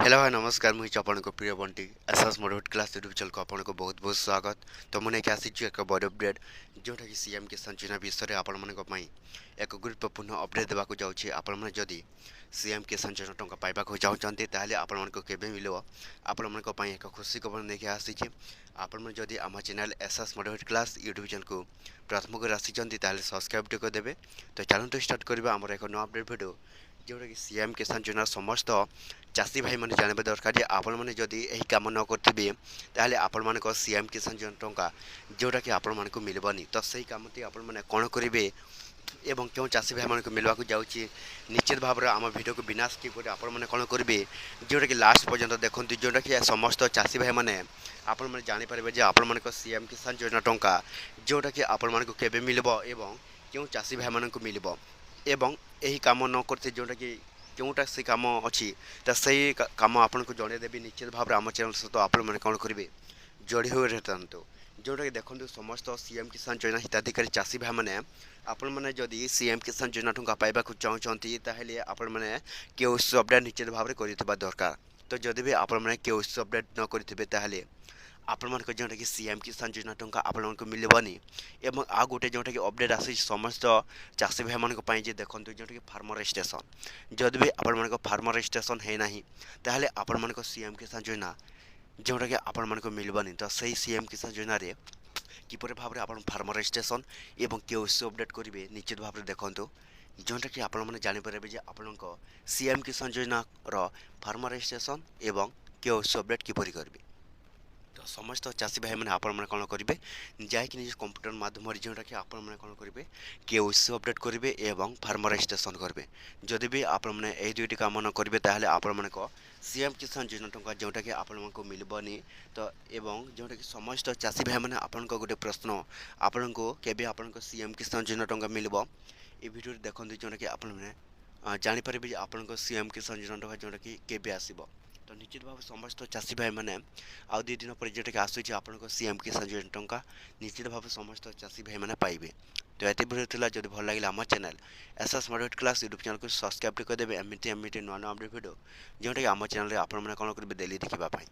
Hello hi नमस्कार मुझे ଆପଣଙ୍କ ପ୍ରିୟ ବଣ୍ଟି ଏସ୍ଏସ୍ ମୋଡିଭେଟ୍ କ୍ଲାସ୍ ୟୁଟ୍ୟୁବ୍ ଚ୍ୟାନେଲକୁ ଆପଣଙ୍କୁ ବହୁତ ବହୁତ ସ୍ୱାଗତ ତ ମୁଁ ନେଇକି ଆସିଛି ଏକ ବଡ଼ ଅପଡେଟ୍ ଯେଉଁଟାକି ସିଏମ୍ କିଷାନ ଯୋଜନା ବିଷୟରେ ଆପଣମାନଙ୍କ ପାଇଁ ଏକ ଗୁରୁତ୍ୱପୂର୍ଣ୍ଣ ଅପଡେଟ୍ ଦେବାକୁ ଯାଉଛି ଆପଣମାନେ ଯଦି ସିଏମ୍ କିଷାନ ଯୋଜନା ଟଙ୍କା ପାଇବାକୁ ଚାହୁଁଛନ୍ତି ତାହେଲେ ଆପଣମାନଙ୍କୁ କେବେ ମିଳିବ ଆପଣମାନଙ୍କ ପାଇଁ ଏକ ଖୁସି ଖବର ନେଇକି ଆସିଛି ଆପଣମାନେ ଯଦି ଆମ ଚ୍ୟାନେଲ୍ ଏସ୍ଏସ୍ ମୋଡିଭେଟ୍ କ୍ଲାସ୍ ୟୁଟ୍ୟୁବ୍ ଚ୍ୟାନେଲକୁ ପ୍ରଥମ କରି ଆସିଛନ୍ତି ତାହେଲେ ସବସ୍କ୍ରାଇବ୍ ଟିକେ ଦେବେ ତ ଚାଲନ୍ତୁ ଷ୍ଟାର୍ଟ କରିବା ଆମର ଏକ ନୂଆ ଅପଡେଟ୍ ଭିଡ଼ିଓ ଯେଉଁଟାକି ସିଏମ୍ କିଷାନ ଯୋଜନାର ସମସ୍ତ ଚାଷୀ ଭାଇମାନେ ଜାଣିବା ଦରକାର ଯେ ଆପଣମାନେ ଯଦି ଏହି କାମ ନ କରିଥିବେ ତାହେଲେ ଆପଣମାନଙ୍କ ସିଏମ୍ କିଷାନ ଯୋଜନା ଟଙ୍କା ଯେଉଁଟାକି ଆପଣମାନଙ୍କୁ ମିଳିବନି ତ ସେହି କାମଟି ଆପଣମାନେ କ'ଣ କରିବେ ଏବଂ କେଉଁ ଚାଷୀ ଭାଇମାନଙ୍କୁ ମିଳିବାକୁ ଯାଉଛି ନିଶ୍ଚିତ ଭାବରେ ଆମ ଭିଡ଼ିଓକୁ ବିନା ସ୍କିପ୍ କରି ଆପଣମାନେ କ'ଣ କରିବେ ଯେଉଁଟାକି ଲାଷ୍ଟ ପର୍ଯ୍ୟନ୍ତ ଦେଖନ୍ତୁ ଯେଉଁଟାକି ସମସ୍ତ ଚାଷୀ ଭାଇମାନେ ଆପଣମାନେ ଜାଣିପାରିବେ ଯେ ଆପଣମାନଙ୍କ ସିଏମ୍ କିଷାନ ଯୋଜନା ଟଙ୍କା ଯେଉଁଟାକି ଆପଣମାନଙ୍କୁ କେବେ ମିଳିବ ଏବଂ କେଉଁ ଚାଷୀ ଭାଇମାନଙ୍କୁ ମିଳିବ ଏବଂ ଏହି କାମ ନ କରିଥିଲେ ଯେଉଁଟାକି କେଉଁଟା ସେ କାମ ଅଛି ତ ସେଇ କାମ ଆପଣଙ୍କୁ ଜଣାଇଦେବି ନିଶ୍ଚିତ ଭାବରେ ଆମ ଚ୍ୟାନେଲ୍ ସହିତ ଆପଣମାନେ କ'ଣ କରିବେ ଯୋଡ଼ି ହୋଇ ରହିଥାନ୍ତୁ ଯେଉଁଟାକି ଦେଖନ୍ତୁ ସମସ୍ତ ସିଏମ୍ କିଷାନ ଯୋଜନା ହିତାଧିକାରୀ ଚାଷୀ ଭାଇମାନେ ଆପଣମାନେ ଯଦି ସିଏମ୍ କିଷାନ ଯୋଜନା ଟଙ୍କା ପାଇବାକୁ ଚାହୁଁଛନ୍ତି ତାହେଲେ ଆପଣମାନେ କେଓସି ଅପଡେଟ୍ ନିଶ୍ଚିତ ଭାବରେ କରିଥିବା ଦରକାର ତ ଯଦି ବି ଆପଣମାନେ କେଓସି ଅପଡେଟ୍ ନ କରିଥିବେ ତାହେଲେ ଆପଣମାନଙ୍କ ଯେଉଁଟାକି ସିଏମ୍ କିଷାନ ଯୋଜନା ଟଙ୍କା ଆପଣମାନଙ୍କୁ ମିଳିବନି ଏବଂ ଆଉ ଗୋଟେ ଯେଉଁଟାକି ଅପଡେଟ୍ ଆସିଛି ସମସ୍ତ ଚାଷୀ ଭାଇମାନଙ୍କ ପାଇଁ ଯେ ଦେଖନ୍ତୁ ଯେଉଁଟାକି ଫାର୍ମର ରେଜିଷ୍ଟ୍ରେସନ୍ ଯଦି ବି ଆପଣମାନଙ୍କ ଫାର୍ମର ରେଜିଷ୍ଟ୍ରେସନ୍ ହେଇନାହିଁ ତାହେଲେ ଆପଣମାନଙ୍କ ସିଏମ୍ କିଷାନ ଯୋଜନା ଯେଉଁଟାକି ଆପଣମାନଙ୍କୁ ମିଳିବନି ତ ସେଇ ସିଏମ୍ କିଷାନ ଯୋଜନାରେ କିପରି ଭାବରେ ଆପଣ ଫାର୍ମର ରେଜିଷ୍ଟ୍ରେସନ୍ ଏବଂ କେଓସି ଅପଡେଟ୍ କରିବେ ନିଶ୍ଚିତ ଭାବରେ ଦେଖନ୍ତୁ ଯେଉଁଟାକି ଆପଣମାନେ ଜାଣିପାରିବେ ଯେ ଆପଣଙ୍କ ସିଏମ୍ କିଷାନ ଯୋଜନାର ଫାର୍ମର ରେଜିଷ୍ଟ୍ରେସନ୍ ଏବଂ କେଓସି ଅପଡେଟ୍ କିପରି କରିବେ ତ ସମସ୍ତ ଚାଷୀ ଭାଇମାନେ ଆପଣମାନେ କ'ଣ କରିବେ ଯାଇକି ନିଜ କମ୍ପ୍ୟୁଟର ମାଧ୍ୟମରେ ଯେଉଁଟାକି ଆପଣମାନେ କ'ଣ କରିବେ କେଓସି ଅପଡେଟ୍ କରିବେ ଏବଂ ଫାର୍ମର ରେଜିଷ୍ଟ୍ରେସନ୍ କରିବେ ଯଦି ବି ଆପଣମାନେ ଏହି ଦୁଇଟି କାମ ନ କରିବେ ତାହେଲେ ଆପଣମାନଙ୍କ ସିଏମ୍ କିଷାନ ଯୋଜନା ଟଙ୍କା ଯେଉଁଟାକି ଆପଣମାନଙ୍କୁ ମିଳିବନି ତ ଏବଂ ଯେଉଁଟାକି ସମସ୍ତ ଚାଷୀ ଭାଇମାନେ ଆପଣଙ୍କ ଗୋଟେ ପ୍ରଶ୍ନ ଆପଣଙ୍କୁ କେବେ ଆପଣଙ୍କ ସିଏମ୍ କିଷାନ ଯୋଜନା ଟଙ୍କା ମିଳିବ ଏ ଭିଡ଼ିଓରେ ଦେଖନ୍ତୁ ଯେଉଁଟାକି ଆପଣମାନେ ଜାଣିପାରିବେ ଯେ ଆପଣଙ୍କ ସିଏମ୍ କିଷାନ ଯୋଜନା ଟଙ୍କା ଯେଉଁଟାକି କେବେ ଆସିବ ତ ନିଶ୍ଚିତ ଭାବେ ସମସ୍ତ ଚାଷୀ ଭାଇମାନେ ଆଉ 2 ଦିନ ପରେ ଯେଉଁଟାକି ଆସୁଛି ଆପଣଙ୍କ ସିଏମ୍ କିଷାନ ଯୋଜନା ଟଙ୍କା ନିଶ୍ଚିତ ଭାବେ ସମସ୍ତ ଚାଷୀ ଭାଇମାନେ ପାଇବେ ତ ଏତେ ଭିଡ଼ିଓ ଥିଲା ଯଦି ଭଲ ଲାଗିଲା ଆମ ଚ୍ୟାନେଲ୍ ଏସ୍ଏସ୍ ମୋଡିଭେଟ୍ କ୍ଲାସ୍ ୟୁଟ୍ୟୁବ୍ ଚ୍ୟାନେଲକୁ ସବସ୍କ୍ରାଇବ୍ କରିଦେବେ ଏମିତି ନୂଆ ନୂଆ ଅପଡେଟ୍ ଭିଡ଼ିଓ ଯେଉଁଟାକି ଆମ ଚ୍ୟାନେଲ୍ରେ ଆପଣମାନେ କ'ଣ କରିବେ ଡେଲି ଦେଖିବା ପାଇଁ।